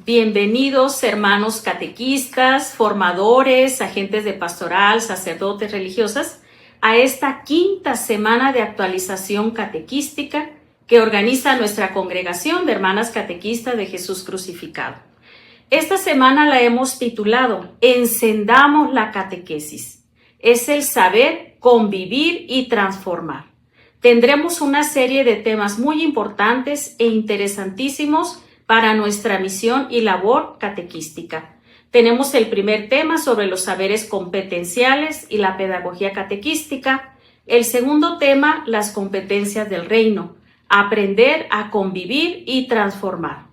Bienvenidos, hermanos catequistas, formadores, agentes de pastoral, sacerdotes, religiosas, a esta quinta semana de actualización catequística que organiza nuestra congregación de hermanas catequistas de Jesús crucificado. Esta semana la hemos titulado Encendamos la catequesis. Es el saber, convivir y transformar. Tendremos una serie de temas muy importantes e interesantísimos para nuestra misión y labor catequística. Tenemos el primer tema sobre los saberes competenciales y la pedagogía catequística. El segundo tema, las competencias del reino, aprender a convivir y transformar.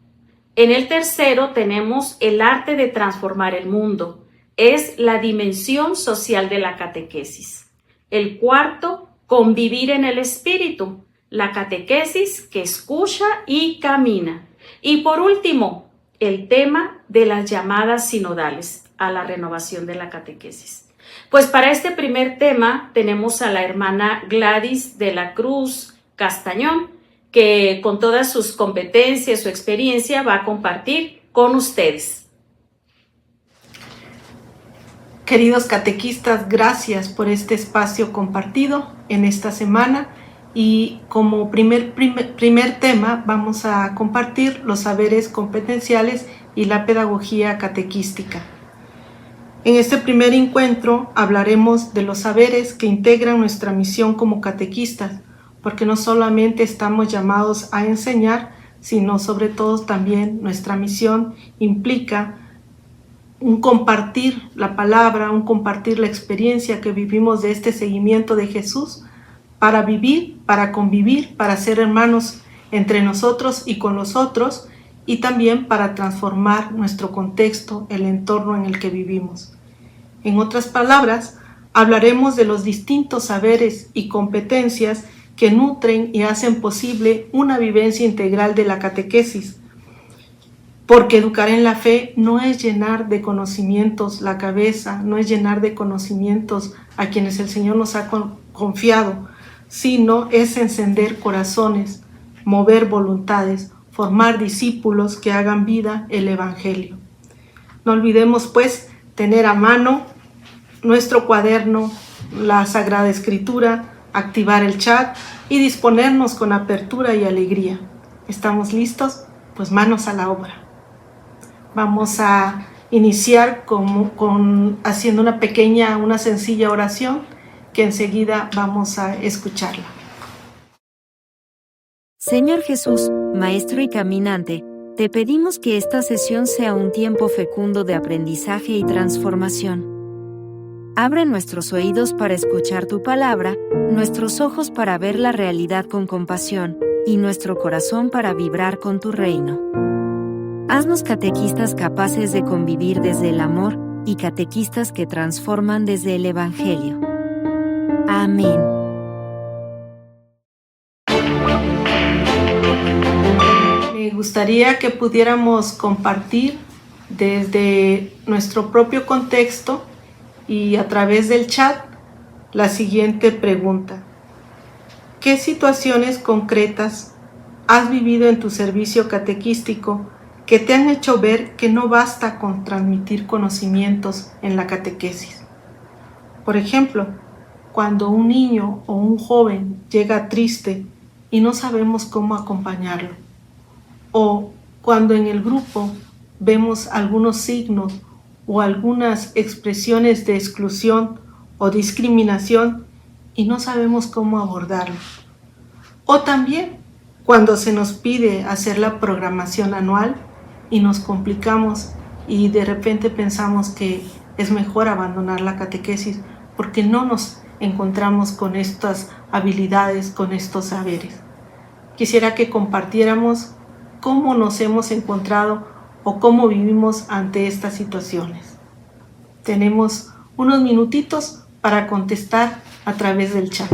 En el tercero tenemos el arte de transformar el mundo. Es la dimensión social de la catequesis. El cuarto, convivir en el espíritu, la catequesis que escucha y camina. Y por último, el tema de las llamadas sinodales a la renovación de la catequesis. Pues para este primer tema tenemos a la hermana Gladys de la Cruz Castañón, que con todas sus competencias, su experiencia, va a compartir con ustedes. Queridos catequistas, gracias por este espacio compartido en esta semana. Y como primer tema vamos a compartir los saberes competenciales y la pedagogía catequística. En este primer encuentro hablaremos de los saberes que integran nuestra misión como catequistas, porque no solamente estamos llamados a enseñar, sino sobre todo también nuestra misión implica un compartir la palabra, un compartir la experiencia que vivimos de este seguimiento de Jesús, para vivir, para convivir, para ser hermanos entre nosotros y con los otros, y también para transformar nuestro contexto, el entorno en el que vivimos. En otras palabras, hablaremos de los distintos saberes y competencias que nutren y hacen posible una vivencia integral de la catequesis, porque educar en la fe no es llenar de conocimientos la cabeza, no es llenar de conocimientos a quienes el Señor nos ha confiado, sino es encender corazones, mover voluntades, formar discípulos que hagan vida el Evangelio. No olvidemos, pues, tener a mano nuestro cuaderno, la Sagrada Escritura, activar el chat y disponernos con apertura y alegría. ¿Estamos listos? Pues manos a la obra. Vamos a iniciar haciendo una sencilla oración, que enseguida vamos a escucharla. Señor Jesús, Maestro y Caminante, te pedimos que esta sesión sea un tiempo fecundo de aprendizaje y transformación. Abre nuestros oídos para escuchar tu palabra, nuestros ojos para ver la realidad con compasión, y nuestro corazón para vibrar con tu reino. Haznos catequistas capaces de convivir desde el amor, y catequistas que transforman desde el Evangelio. Amén. Me gustaría que pudiéramos compartir desde nuestro propio contexto y a través del chat la siguiente pregunta. ¿Qué situaciones concretas has vivido en tu servicio catequístico que te han hecho ver que no basta con transmitir conocimientos en la catequesis? Por ejemplo, cuando un niño o un joven llega triste y no sabemos cómo acompañarlo, o cuando en el grupo vemos algunos signos o algunas expresiones de exclusión o discriminación y no sabemos cómo abordarlo, o también cuando se nos pide hacer la programación anual y nos complicamos y de repente pensamos que es mejor abandonar la catequesis porque no nos encontramos con estas habilidades, con estos saberes. Quisiera que compartiéramos cómo nos hemos encontrado o cómo vivimos ante estas situaciones. Tenemos unos minutitos para contestar a través del chat.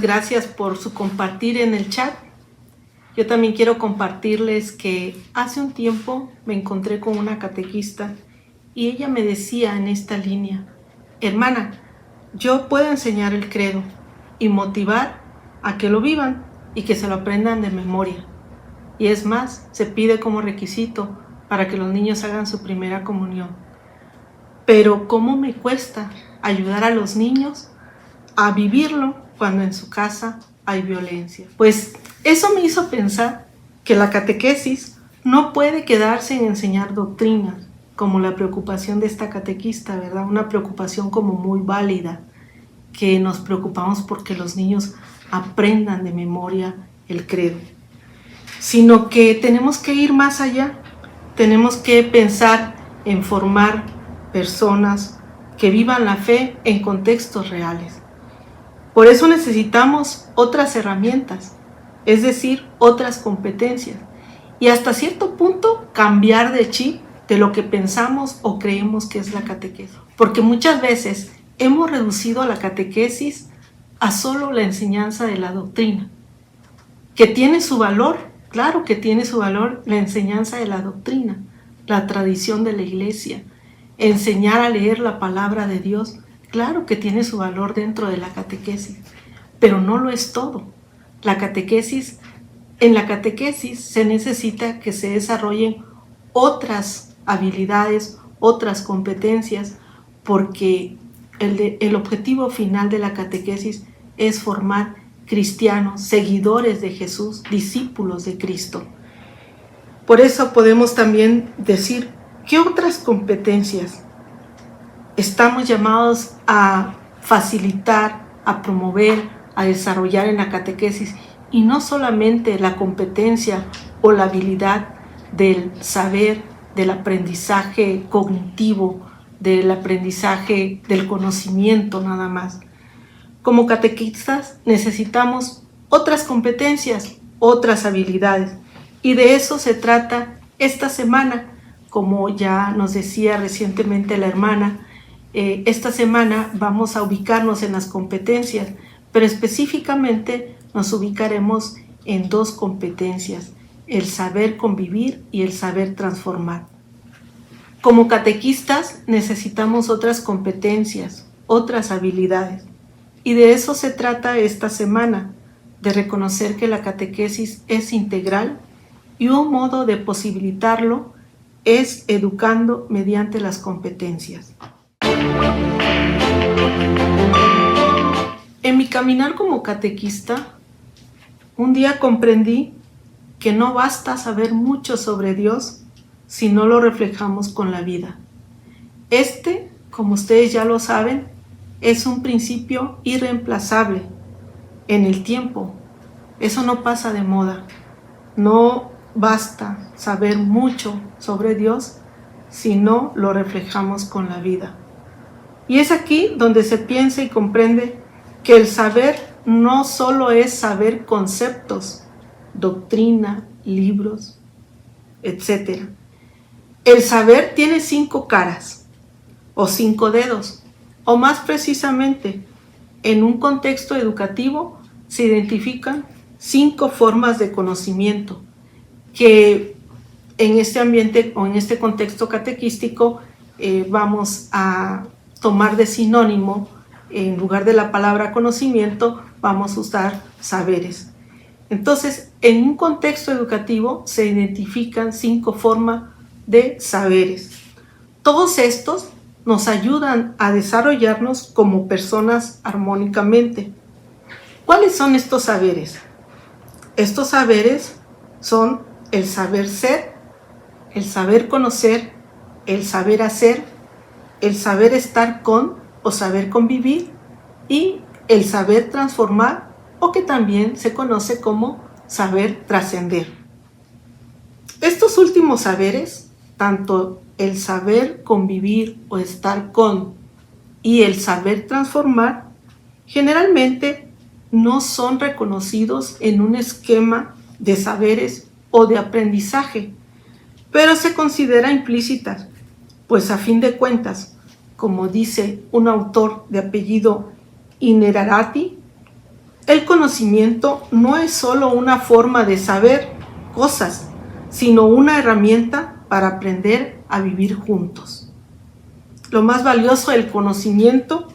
gracias por su compartir en el chat. Yo también quiero compartirles que hace un tiempo me encontré con una catequista y ella me decía en esta línea: hermana, yo puedo enseñar el credo y motivar a que lo vivan y que se lo aprendan de memoria. Y es más, se pide como requisito para que los niños hagan su primera comunión. Pero ¿cómo me cuesta ayudar a los niños a vivirlo cuando en su casa hay violencia? Pues eso me hizo pensar que la catequesis no puede quedarse en enseñar doctrinas, como la preocupación de esta catequista, ¿verdad? Una preocupación como muy válida, que nos preocupamos porque los niños aprendan de memoria el credo, sino que tenemos que ir más allá, tenemos que pensar en formar personas que vivan la fe en contextos reales. Por eso necesitamos otras herramientas, es decir, otras competencias, y hasta cierto punto cambiar de chip de lo que pensamos o creemos que es la catequesis. Porque muchas veces hemos reducido a la catequesis a solo la enseñanza de la doctrina, que tiene su valor, claro que tiene su valor la enseñanza de la doctrina, la tradición de la iglesia, enseñar a leer la palabra de Dios, claro que tiene su valor dentro de la catequesis, pero no lo es todo. En la catequesis se necesita que se desarrollen otras habilidades, otras competencias, porque el objetivo final de la catequesis es formar cristianos, seguidores de Jesús, discípulos de Cristo. Por eso podemos también decir, ¿qué otras competencias estamos llamados a facilitar, a promover, a desarrollar en la catequesis? Y no solamente la competencia o la habilidad del saber, del aprendizaje cognitivo, del aprendizaje del conocimiento nada más. Como catequistas necesitamos otras competencias, otras habilidades, y de eso se trata esta semana. Como ya nos decía recientemente la hermana, esta semana vamos a ubicarnos en las competencias, pero específicamente nos ubicaremos en dos competencias: el saber convivir y el saber transformar. Como catequistas necesitamos otras competencias, otras habilidades, y de eso se trata esta semana, de reconocer que la catequesis es integral y un modo de posibilitarlo es educando mediante las competencias. En mi caminar como catequista, un día comprendí que no basta saber mucho sobre Dios si no lo reflejamos con la vida. Como ustedes ya lo saben, es un principio irreemplazable en el tiempo. Eso no pasa de moda. No basta saber mucho sobre Dios si no lo reflejamos con la vida. Y es aquí donde se piensa y comprende que el saber no solo es saber conceptos, doctrina, libros, etc. El saber tiene 5 caras o 5 dedos, o más precisamente, en un contexto educativo se identifican 5 formas de conocimiento que en este ambiente o en este contexto catequístico vamos a tomar de sinónimo. En lugar de la palabra conocimiento, vamos a usar saberes. Entonces, en un contexto educativo se identifican 5 formas de saberes. Todos estos nos ayudan a desarrollarnos como personas armónicamente. ¿Cuáles son estos saberes? Estos saberes son el saber ser, el saber conocer, el saber hacer, el saber estar con o saber convivir y el saber transformar, o que también se conoce como saber trascender. Estos últimos saberes, tanto el saber convivir o estar con y el saber transformar, generalmente no son reconocidos en un esquema de saberes o de aprendizaje, pero se considera implícitas, pues a fin de cuentas, como dice un autor de apellido Innerarati, El conocimiento no es solo una forma de saber cosas, sino una herramienta para aprender a vivir juntos. Lo más valioso del conocimiento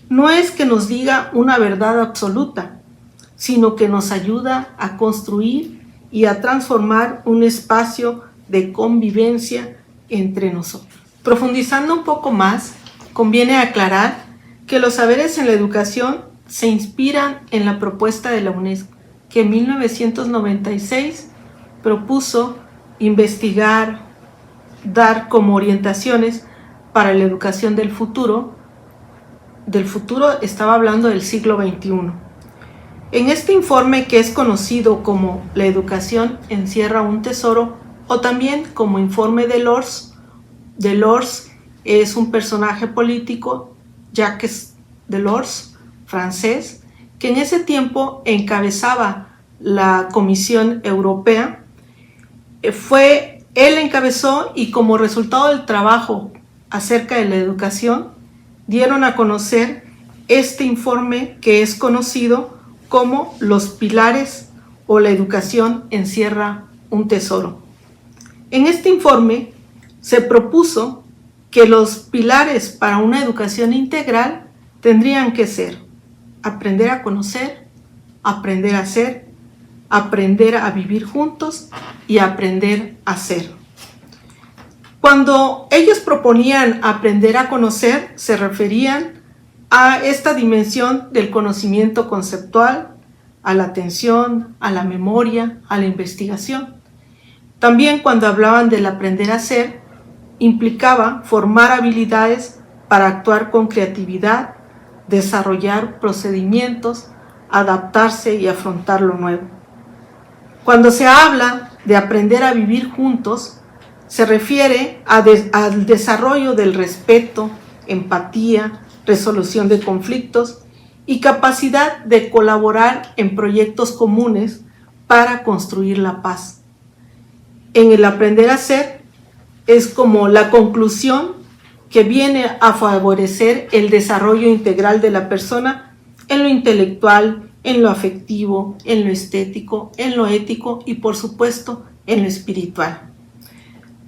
no es que nos diga una verdad absoluta, sino que nos ayuda a construir y a transformar un espacio de convivencia entre nosotros. Profundizando un poco más, conviene aclarar que los saberes en la educación se inspiran en la propuesta de la UNESCO, que en 1996 propuso investigar, dar como orientaciones para la educación del futuro. Del futuro estaba hablando del siglo XXI. En este informe, que es conocido como La educación encierra un tesoro, o también como informe Delors es un personaje político, Jacques Delors, francés, que en ese tiempo encabezaba la Comisión Europea. Él encabezó, y como resultado del trabajo acerca de la educación, dieron a conocer este informe que es conocido como Los pilares o la educación encierra un tesoro. En este informe se propuso que los pilares para una educación integral tendrían que ser aprender a conocer, aprender a ser, aprender a vivir juntos y aprender a ser. Cuando ellos proponían aprender a conocer, se referían a esta dimensión del conocimiento conceptual, a la atención, a la memoria, a la investigación. También cuando hablaban del aprender a ser, implicaba formar habilidades para actuar con creatividad, desarrollar procedimientos, adaptarse y afrontar lo nuevo. Cuando se habla de aprender a vivir juntos, se refiere al desarrollo del respeto, empatía, resolución de conflictos y capacidad de colaborar en proyectos comunes para construir la paz. En el aprender a ser es como la conclusión que viene a favorecer el desarrollo integral de la persona en lo intelectual, en lo afectivo, en lo estético, en lo ético y, por supuesto, en lo espiritual.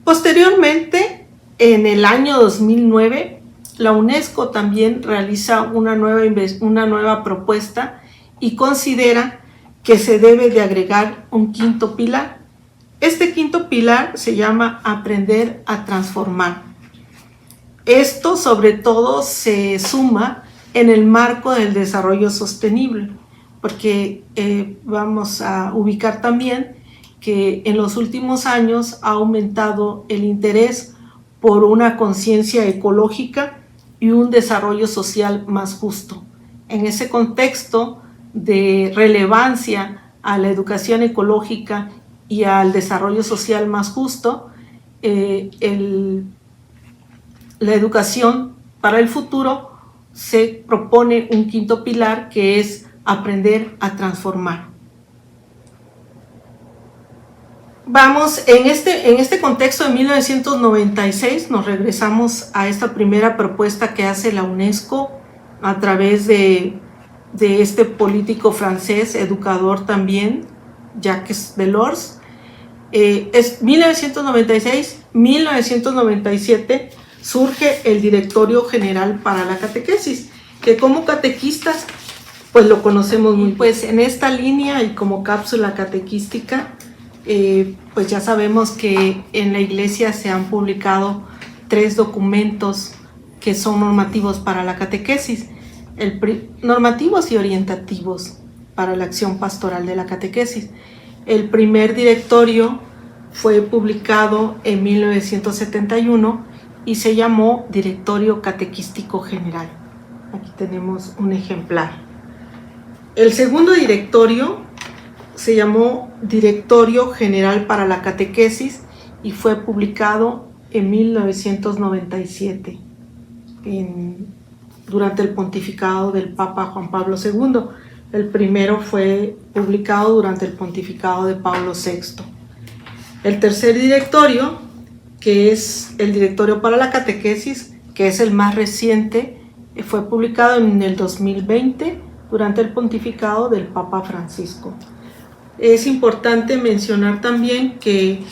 Posteriormente, en el año 2009, la UNESCO también realiza una nueva propuesta y considera que se debe de agregar un quinto pilar. Este quinto pilar se llama aprender a transformar. Esto sobre todo se suma en el marco del desarrollo sostenible, porque vamos a ubicar también que en los últimos años ha aumentado el interés por una conciencia ecológica y un desarrollo social más justo. En ese contexto de relevancia a la educación ecológica y al desarrollo social más justo, la educación para el futuro se propone un quinto pilar, que es aprender a transformar. Vamos, en este contexto de 1996 nos regresamos a esta primera propuesta que hace la UNESCO a través de este político francés, educador también, Jacques Delors. Es 1996-1997 surge el Directorio General para la Catequesis, que como catequistas pues lo conocemos muy bien. Pues en esta línea y como cápsula catequística, pues ya sabemos que en la Iglesia se han publicado 3 documentos que son normativos para la catequesis, normativos y orientativos para la acción pastoral de la catequesis. El primer directorio fue publicado en 1971 y se llamó Directorio Catequístico General. Aquí tenemos un ejemplar. El segundo directorio se llamó Directorio General para la Catequesis y fue publicado en 1997 durante el pontificado del Papa Juan Pablo II. El primero fue publicado durante el pontificado de Pablo VI. El tercer directorio, que es el Directorio para la Catequesis, que es el más reciente, fue publicado en el 2020 durante el pontificado del Papa Francisco. Es importante mencionar también que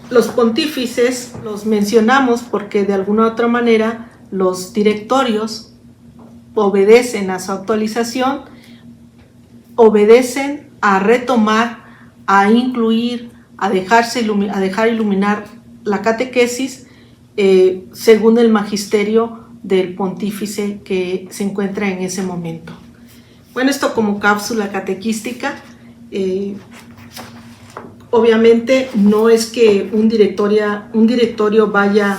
los pontífices los mencionamos porque de alguna u otra manera los directorios obedecen a su actualización, obedecen a retomar, a incluir, a dejar iluminar la catequesis según el magisterio del pontífice que se encuentra en ese momento. Bueno, esto como cápsula catequística. Obviamente no es que un directorio vaya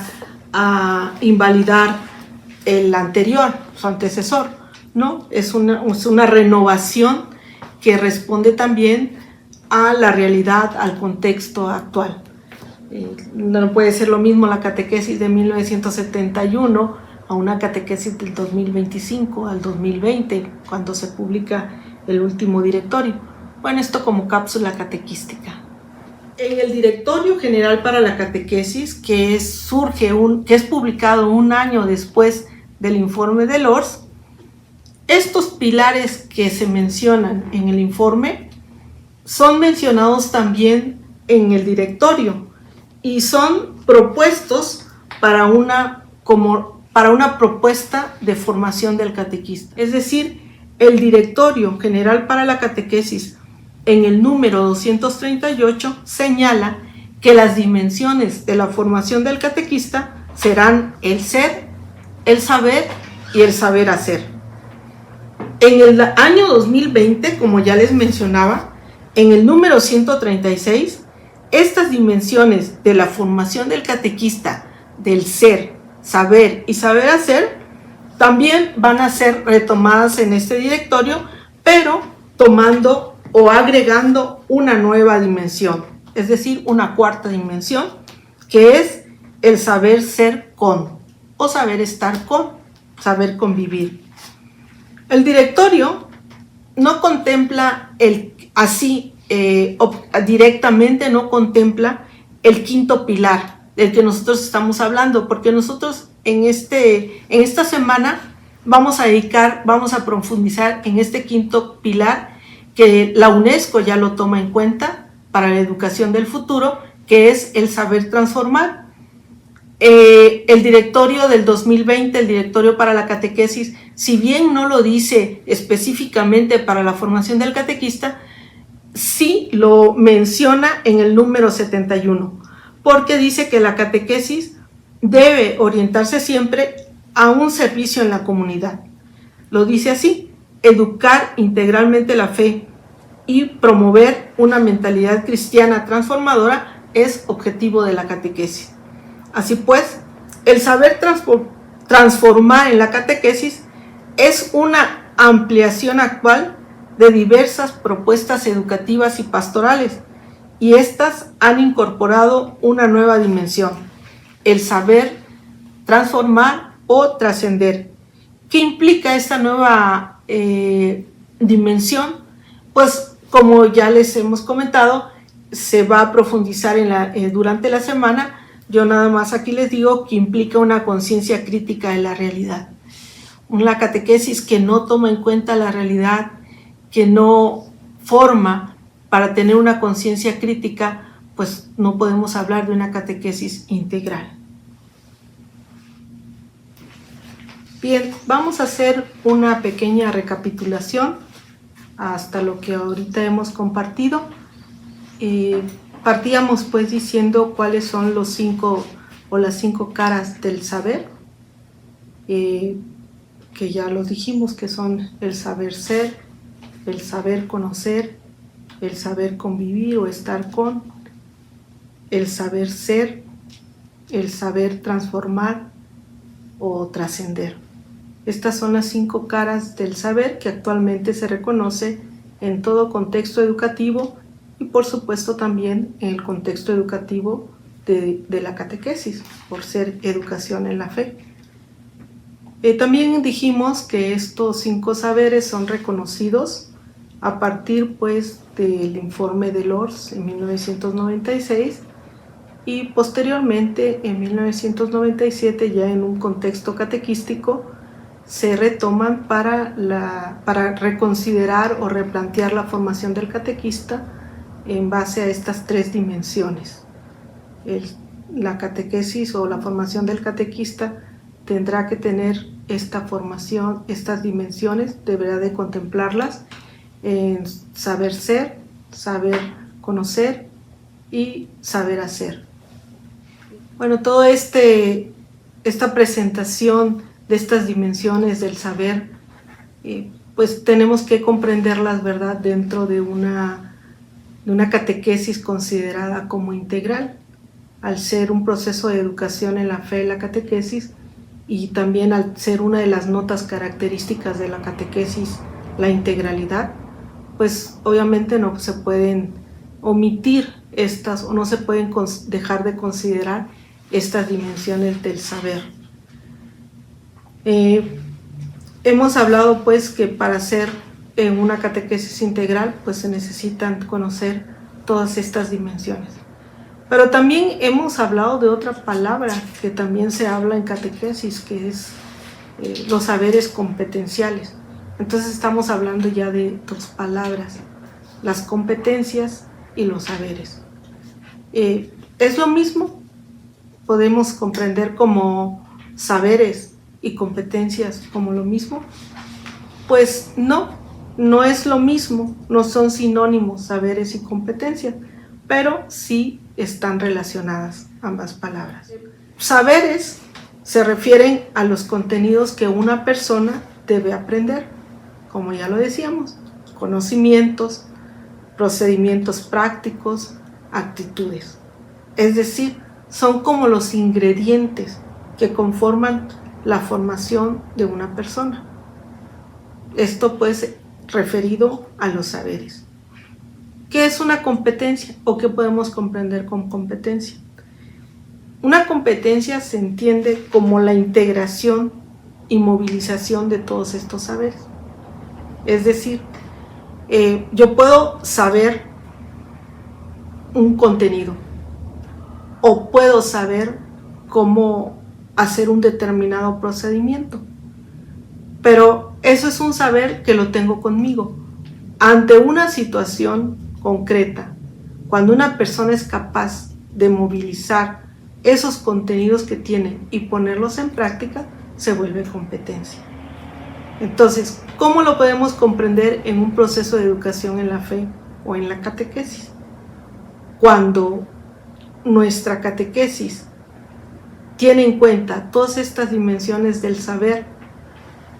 a invalidar el anterior, su antecesor, ¿no? Es una renovación que responde también a la realidad, al contexto actual. No puede ser lo mismo la catequesis de 1971 a una catequesis del 2025 al 2020, cuando se publica el último directorio. Bueno, esto como cápsula catequística. En el Directorio General para la Catequesis, que es publicado un año después del informe de Lourdes, estos pilares que se mencionan en el informe son mencionados también en el directorio y son propuestos para una propuesta de formación del catequista. Es decir, el Directorio General para la Catequesis en el número 238 señala que las dimensiones de la formación del catequista serán el ser, el saber y el saber hacer. En el año 2020, como ya les mencionaba, en el número 136, estas dimensiones de la formación del catequista, del ser, saber y saber hacer, también van a ser retomadas en este directorio, pero tomando o agregando una nueva dimensión, es decir, una cuarta dimensión, que es el saber ser con, o saber estar con, saber convivir. El directorio no contempla directamente no contempla el quinto pilar del que nosotros estamos hablando, porque nosotros en esta semana vamos a profundizar en este quinto pilar que la UNESCO ya lo toma en cuenta para la educación del futuro, que es el saber transformar. El directorio del 2020, el directorio para la catequesis, si bien no lo dice específicamente para la formación del catequista, sí lo menciona en el número 71, porque dice que la catequesis debe orientarse siempre a un servicio en la comunidad. Lo dice así: educar integralmente la fe y promover una mentalidad cristiana transformadora es objetivo de la catequesis. Así pues, el saber transformar en la catequesis es una ampliación actual de diversas propuestas educativas y pastorales, y estas han incorporado una nueva dimensión, el saber transformar o trascender. ¿Qué implica esta nueva dimensión? Pues como ya les hemos comentado, se va a profundizar durante la semana. Yo nada más aquí les digo que implica una conciencia crítica de la realidad. Una catequesis que no toma en cuenta la realidad, que no forma para tener una conciencia crítica, pues no podemos hablar de una catequesis integral. Bien, vamos a hacer una pequeña recapitulación hasta lo que ahorita hemos compartido. Partíamos pues diciendo cuáles son las 5 caras del saber, que ya los dijimos, que son el saber ser, el saber conocer, el saber convivir o estar con, el saber ser, el saber transformar o trascender. Estas son las 5 caras del saber que actualmente se reconoce en todo contexto educativo y por supuesto también en el contexto educativo de la catequesis, por ser educación en la fe. También dijimos que estos 5 saberes son reconocidos a partir pues del informe de Lourdes en 1996 y posteriormente en 1997, ya en un contexto catequístico, se retoman para reconsiderar o replantear la formación del catequista en base a estas tres dimensiones. La catequesis o la formación del catequista tendrá que tener esta formación, estas dimensiones, deberá de contemplarlas en saber ser, saber conocer y saber hacer. Bueno, toda esta presentación de estas dimensiones del saber, pues tenemos que comprenderlas, ¿verdad?, dentro de una catequesis considerada como integral, al ser un proceso de educación en la fe y la catequesis, y también al ser una de las notas características de la catequesis la integralidad, pues obviamente no se pueden omitir estas o no se pueden dejar de considerar estas dimensiones del saber. Hemos hablado pues que para hacer una catequesis integral pues se necesitan conocer todas estas dimensiones. Pero también hemos hablado de otra palabra que también se habla en catequesis, que es los saberes competenciales. Entonces estamos hablando ya de dos palabras, las competencias y los saberes. ¿Es lo mismo? ¿Podemos comprender como saberes y competencias como lo mismo? Pues no es lo mismo, no son sinónimos saberes y competencias, pero sí están relacionadas ambas palabras. Saberes se refieren a los contenidos que una persona debe aprender, como ya lo decíamos, conocimientos, procedimientos prácticos, actitudes. Es decir, son como los ingredientes que conforman la formación de una persona. Esto pues referido a los saberes. ¿Qué es una competencia o qué podemos comprender con competencia? Una competencia se entiende como la integración y movilización de todos estos saberes. Es decir, yo puedo saber un contenido o puedo saber cómo hacer un determinado procedimiento, pero eso es un saber que lo tengo conmigo. Ante una situación concreta, cuando una persona es capaz de movilizar esos contenidos que tiene y ponerlos en práctica, se vuelve competencia. Entonces, ¿cómo lo podemos comprender en un proceso de educación en la fe o en la catequesis? Cuando nuestra catequesis tiene en cuenta todas estas dimensiones del saber,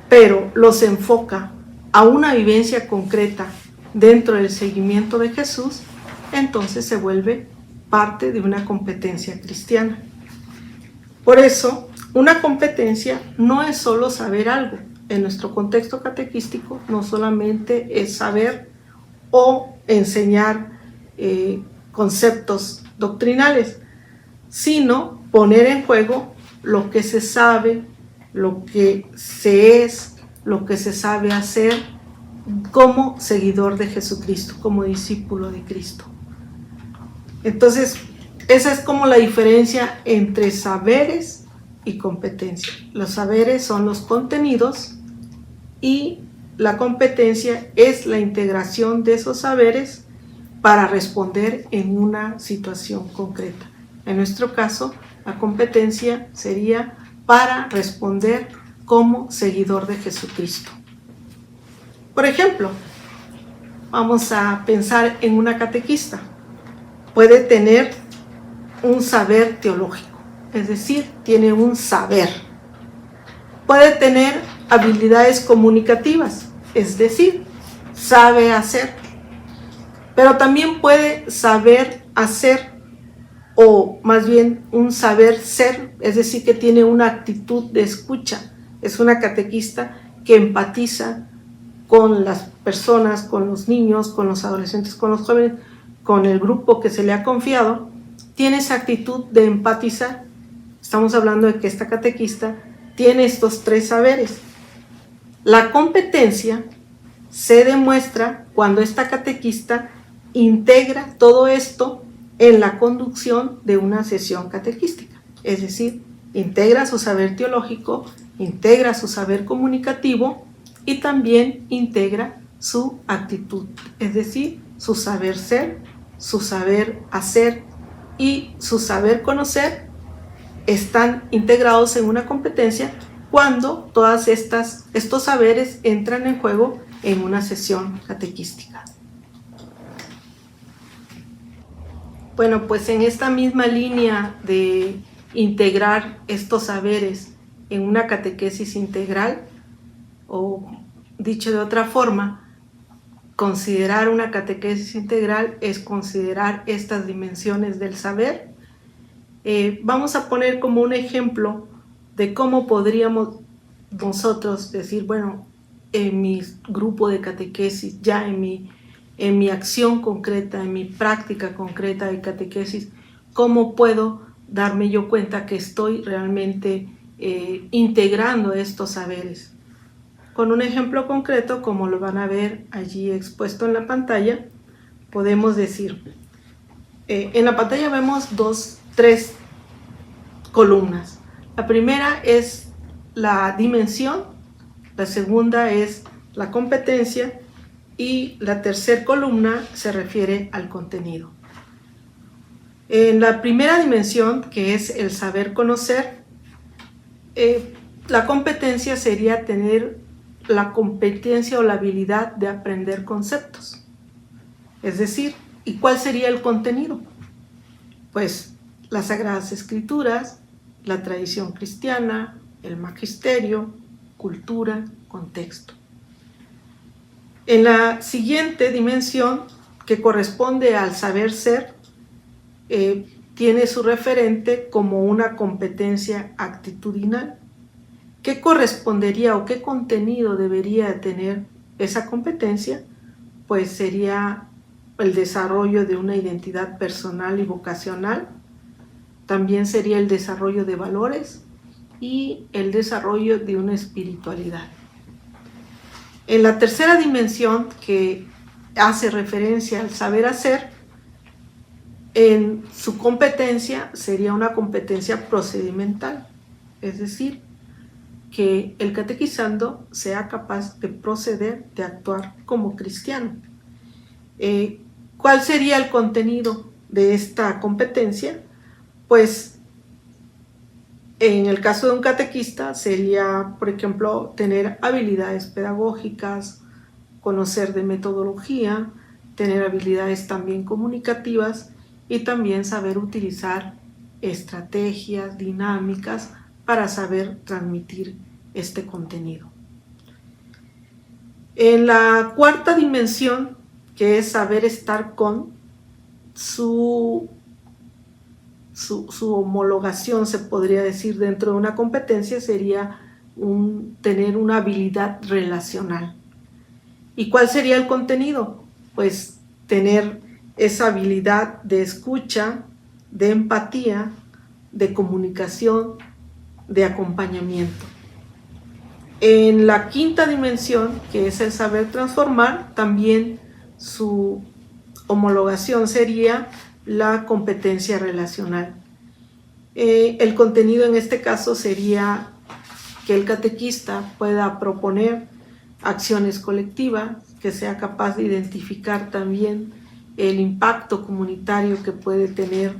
pero los enfoca a una vivencia concreta dentro del seguimiento de Jesús, entonces se vuelve parte de una competencia cristiana. Por eso, una competencia no es solo saber algo. En nuestro contexto catequístico no solamente es saber o enseñar conceptos doctrinales, sino poner en juego lo que se sabe, lo que se es, lo que se sabe hacer como seguidor de Jesucristo, como discípulo de Cristo. Entonces, esa es como la diferencia entre saberes y competencia. Los saberes son los contenidos y la competencia es la integración de esos saberes para responder en una situación concreta. En nuestro caso, la competencia sería para responder como seguidor de Jesucristo. Por ejemplo, vamos a pensar en una catequista. Puede tener un saber teológico, es decir, tiene un saber. Puede tener habilidades comunicativas, es decir, sabe hacer. Pero también puede saber hacer, o más bien un saber ser, es decir, que tiene una actitud de escucha. Es una catequista que empatiza con las personas, con los niños, con los adolescentes, con los jóvenes, con el grupo que se le ha confiado. Tiene esa actitud de empatizar. Estamos hablando de que esta catequista tiene estos tres saberes. La competencia se demuestra cuando esta catequista integra todo esto en la conducción de una sesión catequística, es decir, integra su saber teológico integra su saber comunicativo y también integra su actitud, es decir, su saber ser, su saber hacer y su saber conocer están integrados en una competencia cuando todas estos saberes entran en juego en una sesión catequística. Bueno, pues en esta misma línea de integrar estos saberes en una catequesis integral, o dicho de otra forma, considerar una catequesis integral es considerar estas dimensiones del saber. Vamos a poner como un ejemplo de cómo podríamos nosotros decir, bueno, en mi grupo de catequesis, ya en mi acción concreta, en mi práctica concreta de catequesis, cómo puedo darme yo cuenta que estoy realmente integrando estos saberes. Con un ejemplo concreto, como lo van a ver allí expuesto en la pantalla, podemos decir, en la pantalla vemos tres columnas. La primera es la dimensión, la segunda es la competencia y la tercera columna se refiere al contenido. En la primera dimensión, que es el saber conocer, la competencia sería tener la competencia o la habilidad de aprender conceptos. Es decir, ¿y cuál sería el contenido? Pues las Sagradas Escrituras, la tradición cristiana, el magisterio, cultura, contexto. En la siguiente dimensión, que corresponde al saber ser, tiene su referente como una competencia actitudinal. ¿Qué correspondería o qué contenido debería tener esa competencia? Pues sería el desarrollo de una identidad personal y vocacional, también sería el desarrollo de valores y el desarrollo de una espiritualidad. En la tercera dimensión, que hace referencia al saber hacer, en su competencia sería una competencia procedimental, es decir, que el catequizando sea capaz de proceder, de actuar como cristiano. ¿Cuál sería el contenido de esta competencia? Pues en el caso de un catequista sería, por ejemplo, tener habilidades pedagógicas, conocer de metodología, tener habilidades también comunicativas y también saber utilizar estrategias, dinámicas para saber transmitir este contenido. En la cuarta dimensión, que es saber estar con, su homologación, se podría decir, dentro de una competencia sería tener una habilidad relacional. ¿Y cuál sería el contenido? Pues tener esa habilidad de escucha, de empatía, de comunicación, de acompañamiento. En la quinta dimensión, que es el saber transformar, también su homologación sería la competencia relacional. El contenido en este caso sería que el catequista pueda proponer acciones colectivas, que sea capaz de identificar también el impacto comunitario que puede tener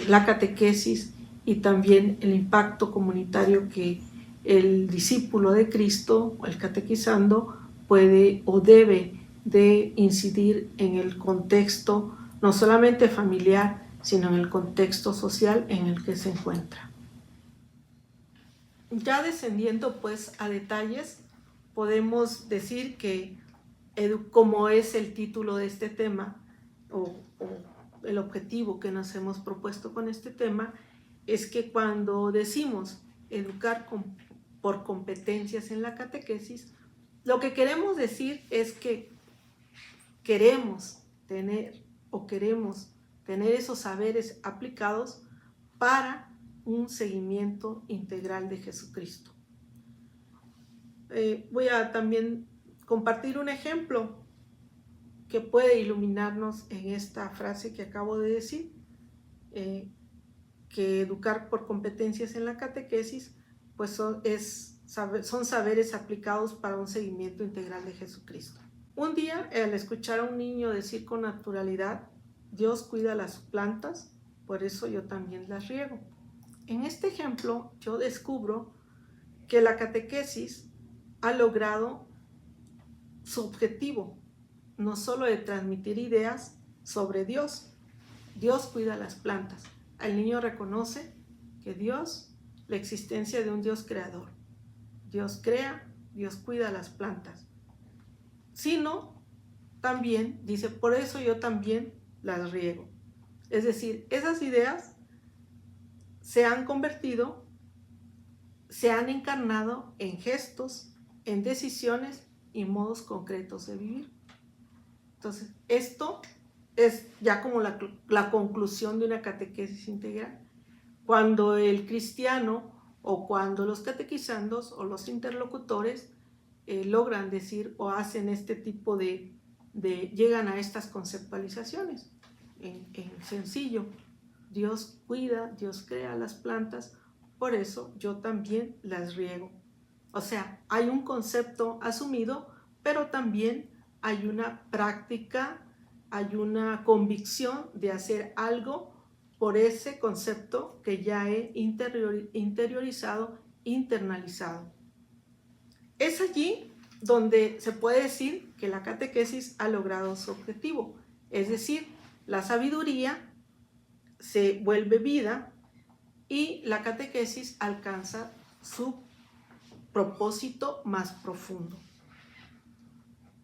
la catequesis y también el impacto comunitario que el discípulo de Cristo, el catequizando, puede o debe de incidir en el contexto no solamente familiar, sino en el contexto social en el que se encuentra. Ya descendiendo pues a detalles, podemos decir que, como es el título de este tema, o el objetivo que nos hemos propuesto con este tema, es que cuando decimos educar por competencias en la catequesis, lo que queremos decir es que queremos tener esos saberes aplicados para un seguimiento integral de Jesucristo. Voy a también compartir un ejemplo que puede iluminarnos en esta frase que acabo de decir, que educar por competencias en la catequesis pues es son saberes aplicados para un seguimiento integral de Jesucristo. Un día, al escuchar a un niño decir con naturalidad, Dios cuida las plantas, por eso yo también las riego. En este ejemplo, yo descubro que la catequesis ha logrado su objetivo, no solo de transmitir ideas sobre Dios. Dios cuida las plantas. El niño reconoce que Dios, la existencia de un Dios creador. Dios crea, Dios cuida las plantas. Sino, también dice, por eso yo también las riego. Es decir, esas ideas se han convertido, se han encarnado en gestos, en decisiones y modos concretos de vivir. Entonces, esto es ya como la conclusión de una catequesis integral. Cuando el cristiano o cuando los catequizandos o los interlocutores logran decir o hacen este tipo llegan a estas conceptualizaciones en sencillo. Dios cuida, Dios crea las plantas, por eso yo también las riego. O sea, hay un concepto asumido, pero también hay una práctica, hay una convicción de hacer algo por ese concepto que ya he interiorizado, internalizado. Es allí donde se puede decir que la catequesis ha logrado su objetivo, es decir, la sabiduría se vuelve vida y la catequesis alcanza su propósito más profundo.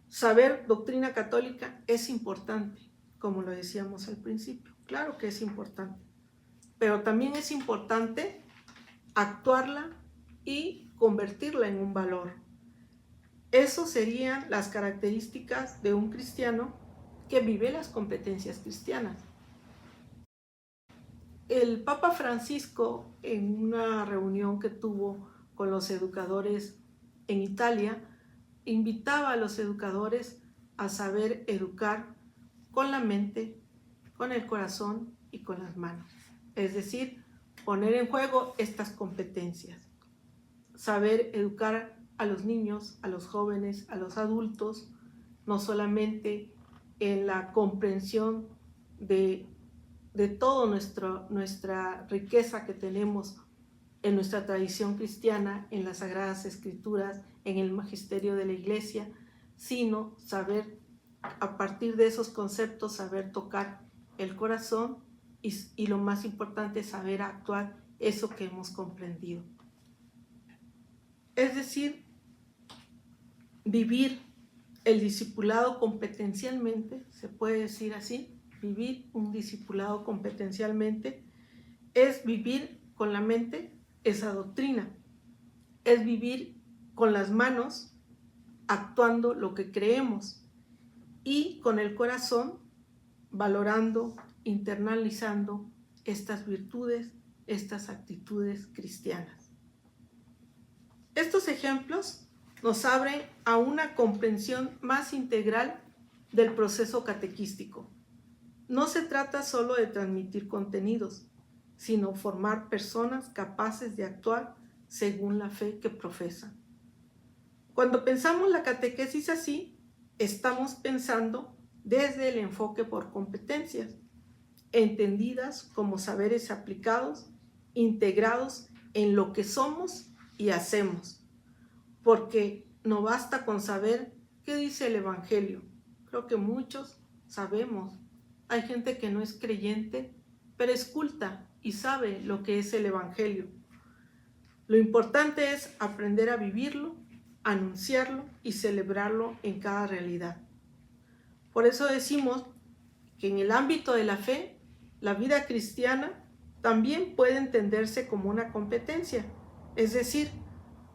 Saber doctrina católica es importante, como lo decíamos al principio. Claro que es importante, pero también es importante actuarla y convertirla en un valor. Eso serían las características de un cristiano que vive las competencias cristianas. El Papa Francisco, en una reunión que tuvo con los educadores en Italia, invitaba a los educadores a saber educar con la mente, con el corazón y con las manos. Es decir, poner en juego estas competencias. Saber educar a los niños, a los jóvenes, a los adultos, no solamente en la comprensión de toda nuestra riqueza que tenemos en nuestra tradición cristiana, en las Sagradas Escrituras, en el magisterio de la Iglesia, sino saber, a partir de esos conceptos, saber tocar el corazón y lo más importante, saber actuar eso que hemos comprendido. Es decir, vivir el discipulado competencialmente, se puede decir así, vivir un discipulado competencialmente es vivir con la mente esa doctrina, es vivir con las manos actuando lo que creemos y con el corazón valorando, internalizando estas virtudes, estas actitudes cristianas. Estos ejemplos nos abren a una comprensión más integral del proceso catequístico. No se trata solo de transmitir contenidos, sino formar personas capaces de actuar según la fe que profesan. Cuando pensamos la catequesis así, estamos pensando desde el enfoque por competencias, entendidas como saberes aplicados, integrados en lo que somos y hacemos, porque no basta con saber qué dice el Evangelio. Creo que muchos sabemos. Hay gente que no es creyente, pero es culta y sabe lo que es el Evangelio. Lo importante es aprender a vivirlo, anunciarlo y celebrarlo en cada realidad. Por eso decimos que en el ámbito de la fe, la vida cristiana también puede entenderse como una competencia, es decir,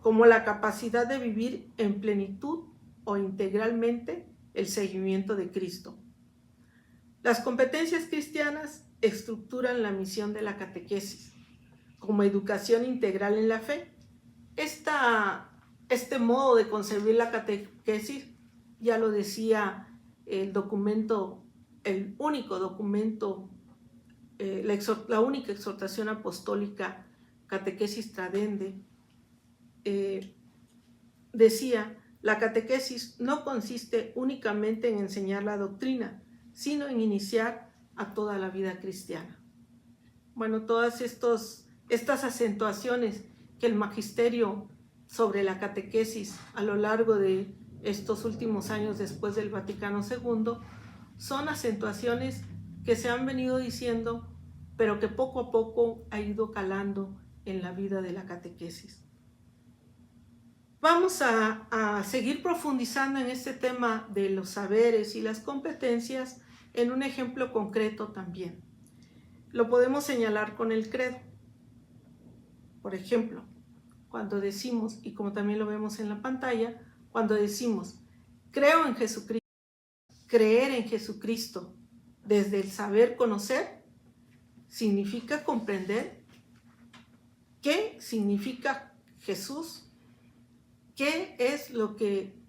como la capacidad de vivir en plenitud o integralmente el seguimiento de Cristo. Las competencias cristianas estructuran la misión de la catequesis como educación integral en la fe. Este modo de concebir la catequesis, ya lo decía el único documento, la única exhortación apostólica, Catequesis Tradendae, decía, la catequesis no consiste únicamente en enseñar la doctrina, sino en iniciar a toda la vida cristiana. Bueno, todas estas acentuaciones que el magisterio sobre la catequesis a lo largo de estos últimos años después del Vaticano II son acentuaciones que se han venido diciendo, pero que poco a poco ha ido calando en la vida de la catequesis. Vamos a seguir profundizando en este tema de los saberes y las competencias en un ejemplo concreto también. Lo podemos señalar con el credo. Por ejemplo, cuando decimos, y como también lo vemos en la pantalla, cuando decimos, creo en Jesucristo, creer en Jesucristo desde el saber conocer, significa comprender qué significa Jesús, qué es lo que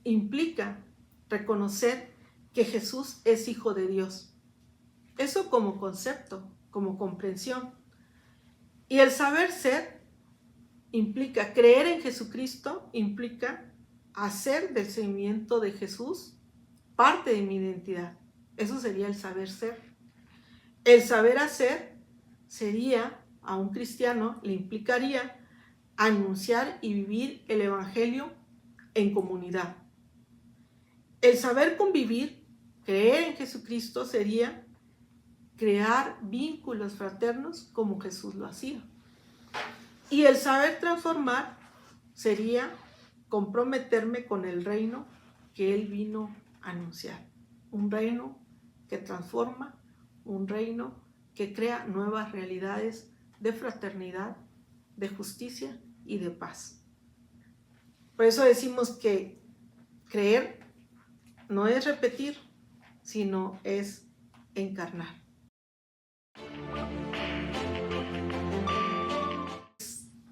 implica reconocer que Jesús es Hijo de Dios. Eso como concepto, como comprensión. Y el saber ser implica creer en Jesucristo, implica hacer del seguimiento de Jesús parte de mi identidad. Eso sería el saber ser. El saber hacer sería, a un cristiano le implicaría anunciar y vivir el evangelio en comunidad. El saber convivir, creer en Jesucristo, sería crear vínculos fraternos como Jesús lo hacía. Y el saber transformar sería comprometerme con el reino que Él vino a anunciar. Un reino que transforma, un reino que crea nuevas realidades de fraternidad, de justicia y de paz. Por eso decimos que creer no es repetir, sino es encarnar.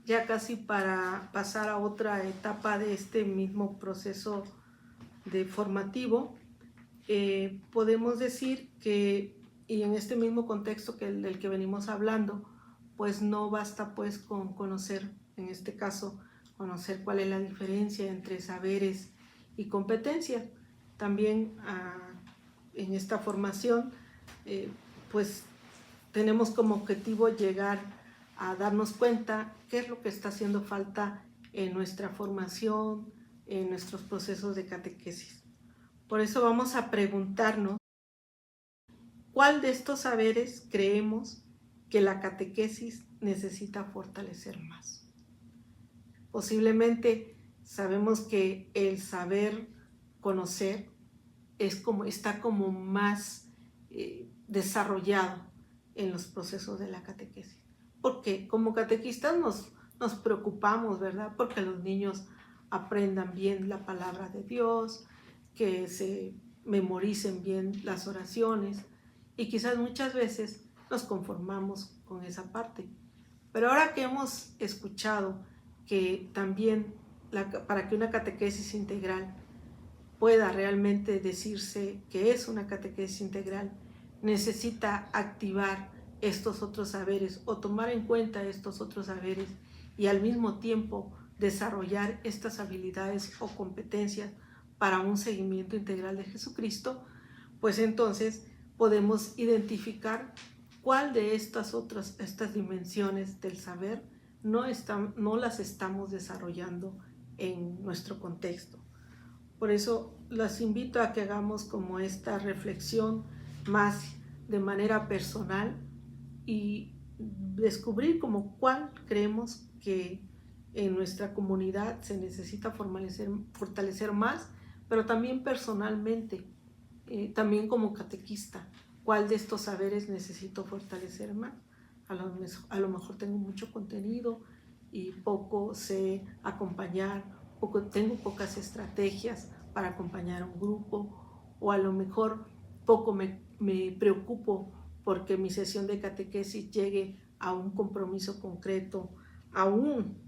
Ya casi para pasar a otra etapa de este mismo proceso de formativo, podemos decir que, y en este mismo contexto del que venimos hablando, pues no basta pues con conocer, en este caso, conocer cuál es la diferencia entre saberes y competencias. También en esta formación, pues tenemos como objetivo llegar a darnos cuenta qué es lo que está haciendo falta en nuestra formación, en nuestros procesos de catequesis. Por eso vamos a preguntarnos cuál de estos saberes creemos que la catequesis necesita fortalecer más. Posiblemente sabemos que el saber conocer está como más desarrollado en los procesos de la catequesis. Porque como catequistas nos preocupamos, ¿verdad? Porque los niños aprendan bien la palabra de Dios, que se memoricen bien las oraciones, y quizás muchas veces nos conformamos con esa parte. Pero ahora que hemos escuchado que también para que una catequesis integral pueda realmente decirse que es una catequesis integral, necesita activar estos otros saberes o tomar en cuenta estos otros saberes y al mismo tiempo desarrollar estas habilidades o competencias para un seguimiento integral de Jesucristo, pues entonces podemos identificar cuál de estas dimensiones del saber no las estamos desarrollando en nuestro contexto. Por eso las invito a que hagamos como esta reflexión más de manera personal y descubrir como cuál creemos que en nuestra comunidad se necesita fortalecer más, pero también personalmente, también como catequista, cuál de estos saberes necesito fortalecer más. A lo mejor tengo mucho contenido y poco sé acompañar, tengo pocas estrategias para acompañar a un grupo, o a lo mejor poco me preocupo porque mi sesión de catequesis llegue a un compromiso concreto, aún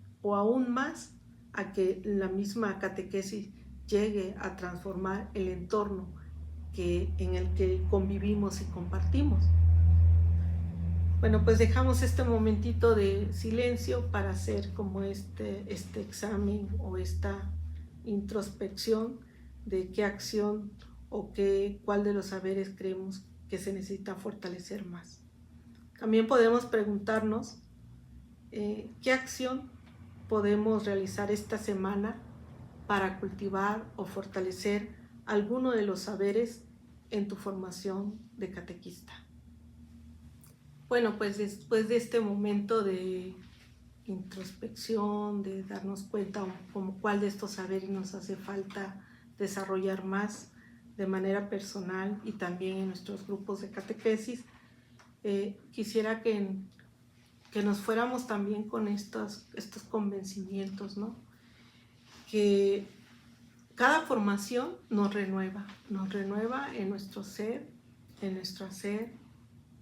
más a que la misma catequesis llegue a transformar el entorno en el que convivimos y compartimos. Bueno, pues dejamos este momentito de silencio para hacer como este examen o esta introspección de qué acción o cuál de los saberes creemos que se necesita fortalecer más. También podemos preguntarnos qué acción podemos realizar esta semana para cultivar o fortalecer alguno de los saberes en tu formación de catequista. Bueno, pues después de este momento de introspección, de darnos cuenta como cuál de estos saberes nos hace falta desarrollar más de manera personal y también en nuestros grupos de catequesis, quisiera que nos fuéramos también con estos convencimientos, ¿no? Que cada formación nos renueva en nuestro ser, en nuestro hacer,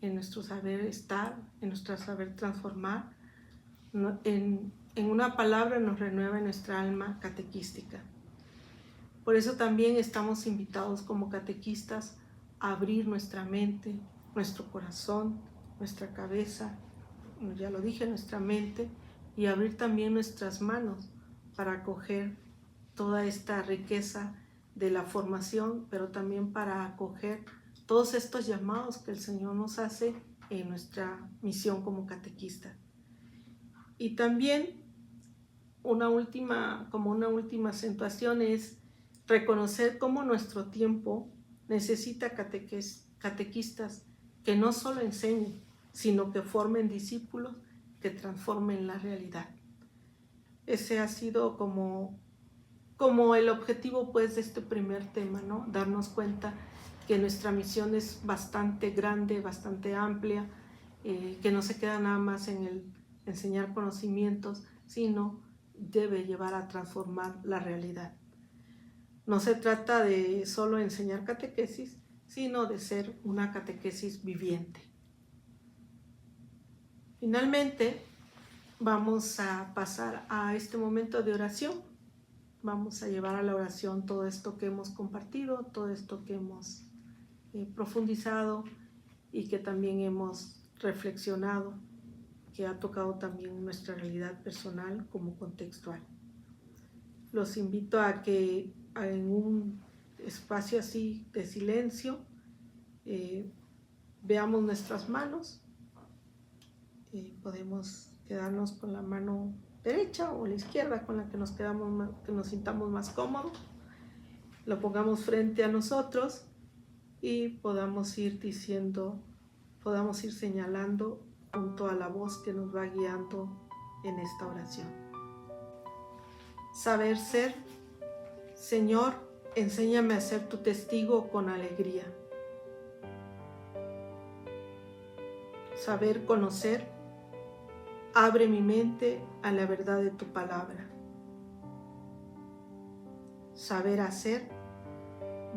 en nuestro saber estar, en nuestro saber transformar. En una palabra, nos renueva en nuestra alma catequística. Por eso también estamos invitados como catequistas a abrir nuestra mente, nuestro corazón, nuestra cabeza, ya lo dije, nuestra mente, y abrir también nuestras manos para acoger toda esta riqueza de la formación, pero también para acoger todos estos llamados que el Señor nos hace en nuestra misión como catequista. Y también una última acentuación es reconocer cómo nuestro tiempo necesita catequistas que no solo enseñen, sino que formen discípulos que transformen la realidad. Ese ha sido como el objetivo pues de este primer tema, ¿no? Darnos cuenta que nuestra misión es bastante grande, bastante amplia, que no se queda nada más en el enseñar conocimientos, sino debe llevar a transformar la realidad. No se trata de solo enseñar catequesis, sino de ser una catequesis viviente. Finalmente, vamos a pasar a este momento de oración. Vamos a llevar a la oración todo esto que hemos compartido, todo esto que hemos profundizado y que también hemos reflexionado, que ha tocado también nuestra realidad personal como contextual. Los invito a que en un espacio así de silencio veamos nuestras manos. Podemos quedarnos con la mano derecha o la izquierda, con la que nos sintamos más cómodos. Lo pongamos frente a nosotros y podamos ir señalando junto a la voz que nos va guiando en esta oración. Saber ser. Señor, enséñame a ser tu testigo con alegría. Saber conocer. Abre mi mente a la verdad de tu palabra. Saber hacer.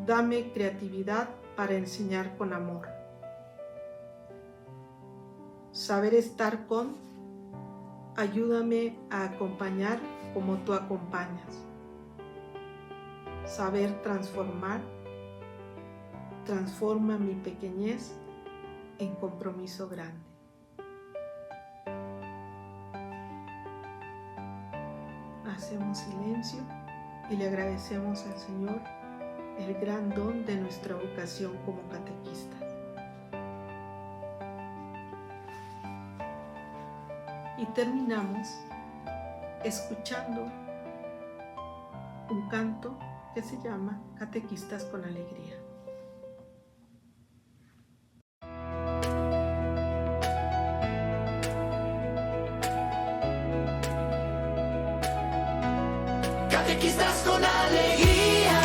Dame creatividad para enseñar con amor. Saber estar con. Ayúdame a acompañar como tú acompañas. Saber transformar. Transforma mi pequeñez en compromiso grande. Hacemos silencio y le agradecemos al Señor el gran don de nuestra vocación como catequistas. Y terminamos escuchando un canto que se llama Catequistas con Alegría. Catequistas con alegría,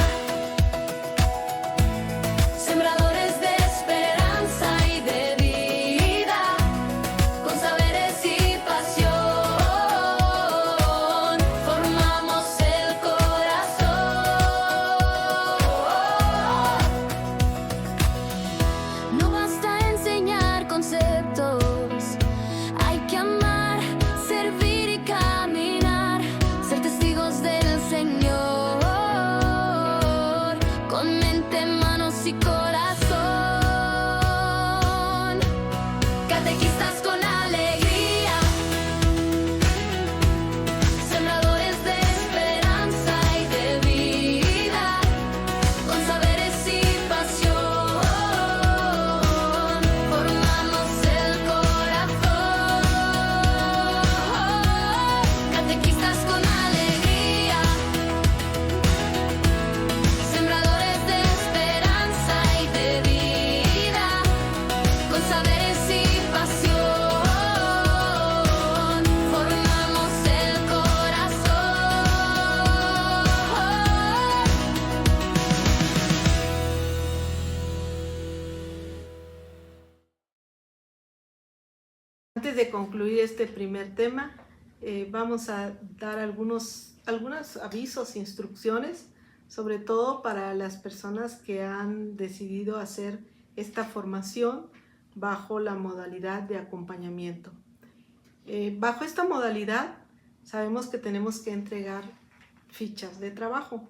sembradores de esperanza y de vida, con saberes y pasión, formamos el corazón. Antes de concluir este primer tema, vamos a dar algunos avisos e instrucciones, sobre todo para las personas que han decidido hacer esta formación bajo la modalidad de acompañamiento. Bajo esta modalidad sabemos que tenemos que entregar fichas de trabajo.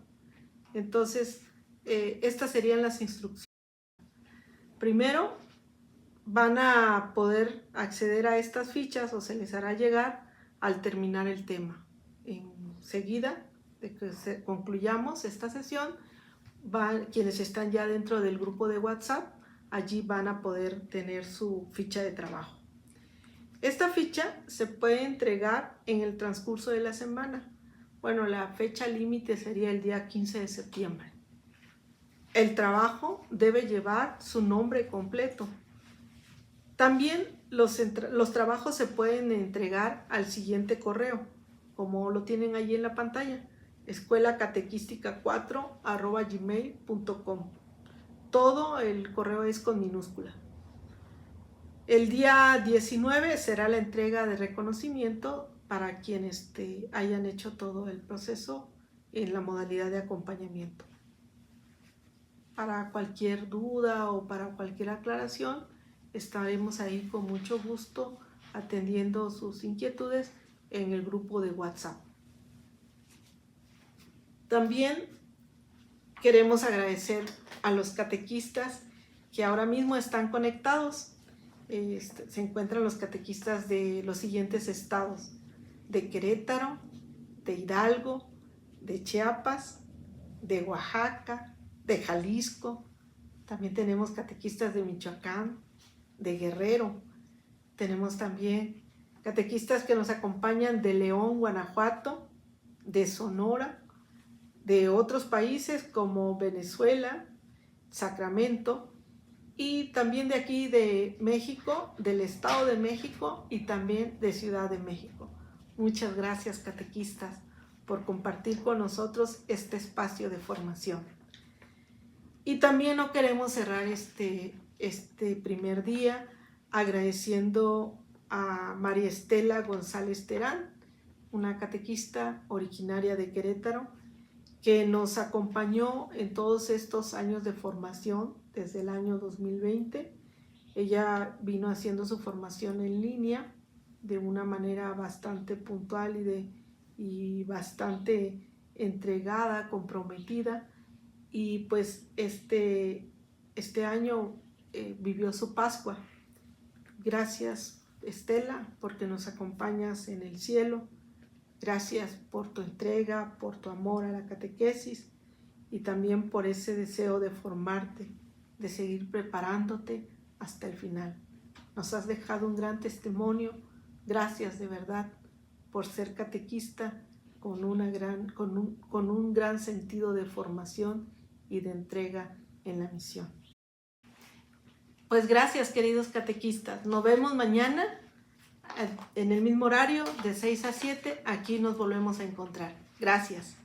Entonces, estas serían las instrucciones. Primero, van a poder acceder a estas fichas o se les hará llegar al terminar el tema. Enseguida de que concluyamos esta sesión, quienes están ya dentro del grupo de WhatsApp, allí van a poder tener su ficha de trabajo. Esta ficha se puede entregar en el transcurso de la semana. Bueno, la fecha límite sería el día 15 de septiembre. El trabajo debe llevar su nombre completo. También los trabajos se pueden entregar al siguiente correo, como lo tienen ahí en la pantalla, escuelacatequistica4@gmail.com. Todo el correo es con minúscula. El día 19 será la entrega de reconocimiento para quienes hayan hecho todo el proceso en la modalidad de acompañamiento. Para cualquier duda o para cualquier aclaración, estaremos ahí con mucho gusto atendiendo sus inquietudes en el grupo de WhatsApp. También queremos agradecer a los catequistas que ahora mismo están conectados. Se encuentran los catequistas de los siguientes estados: de Querétaro, de Hidalgo, de Chiapas, de Oaxaca, de Jalisco. También tenemos catequistas de Michoacán, de Guerrero. Tenemos también catequistas que nos acompañan de León, Guanajuato, de Sonora, de otros países como Venezuela, Sacramento, y también de aquí de México, del Estado de México y también de Ciudad de México. Muchas gracias, catequistas, por compartir con nosotros este espacio de formación. Y también no queremos cerrar este primer día agradeciendo a María Estela González Terán, una catequista originaria de Querétaro, que nos acompañó en todos estos años de formación desde el año 2020. Ella vino haciendo su formación en línea de una manera bastante puntual y bastante entregada, comprometida, y pues este año vivió su Pascua. Gracias, Estela, porque nos acompañas en el cielo. Gracias por tu entrega, por tu amor a la catequesis y también por ese deseo de formarte, de seguir preparándote hasta el final. Nos has dejado un gran testimonio. Gracias de verdad por ser catequista con un gran sentido de formación y de entrega en la misión. Pues gracias, queridos catequistas. Nos vemos mañana en el mismo horario de 6 a 7. Aquí nos volvemos a encontrar. Gracias.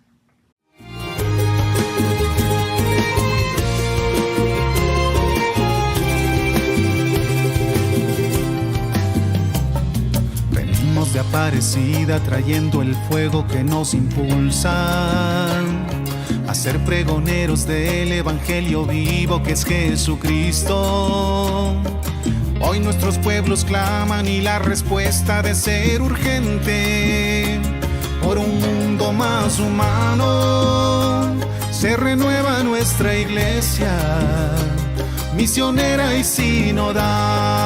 Venimos de Aparecida trayendo el fuego que nos impulsa a ser pregoneros del evangelio vivo que es Jesucristo. Hoy nuestros pueblos claman y la respuesta de ser urgente por un mundo más humano. Se renueva nuestra iglesia, misionera y sinodal.